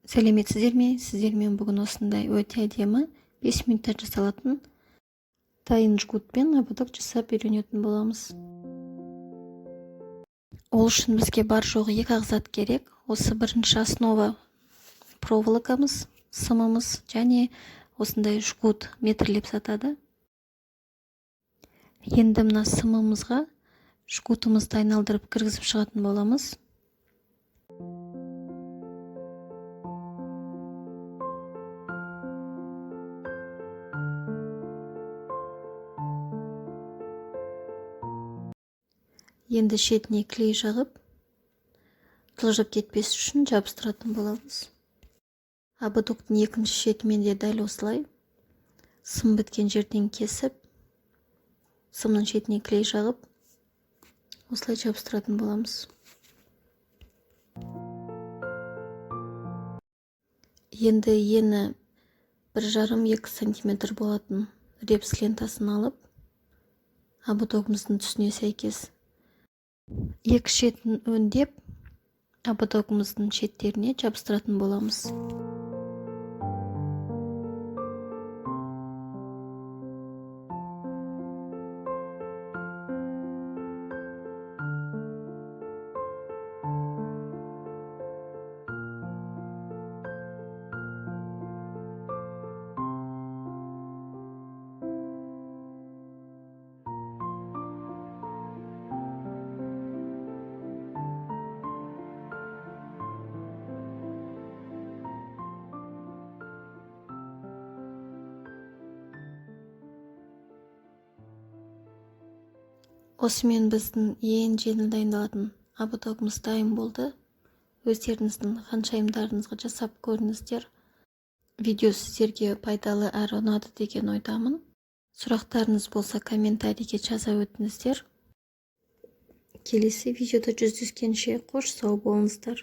Сәлеметсіздер ме? Сіздермен бүгін осындай өте әдемі 5 минутта жасалатын дайын жгутпен ободок жасап үйренетін боламыз. Ол үшін бізге бар жоғы 2 ақ зат керек. Осы бірінші основа проволокамыз, сымымыз және осындай жгут метрлеп сатады. Енді мына сымымызға жгутымызды айналдырып кіргізіп шығатын боламыз. Енді шетіне клей жағып, жылжып кетпес үшін жабыстыратын боламыз. Ободоктың екінші шетімен де дәл осылай сым біткен жерден кесіп, сымның шетіне клей жағып, осылай жабыстыратын боламыз. Енді ені 1,5-2 см болатын репс лентасын алып, ободогымыздың түсіне сәйкес екі шетін өңдеп, ободогымыздың шеттеріне жабыстыратын боламыз. Осымен біздің ең жеңіл дайындалатын ободогымыз дайын болды. Өздеріңіздің ханшайымдарыңызға жасап көріңіздер. Видео сіздерге пайдалы әрі ұнады деген ойдамын. Сұрақтарыңыз болса комментарийге жаза өтіңіздер. Келесі видеода жүздескенше қош сау болыңыздар.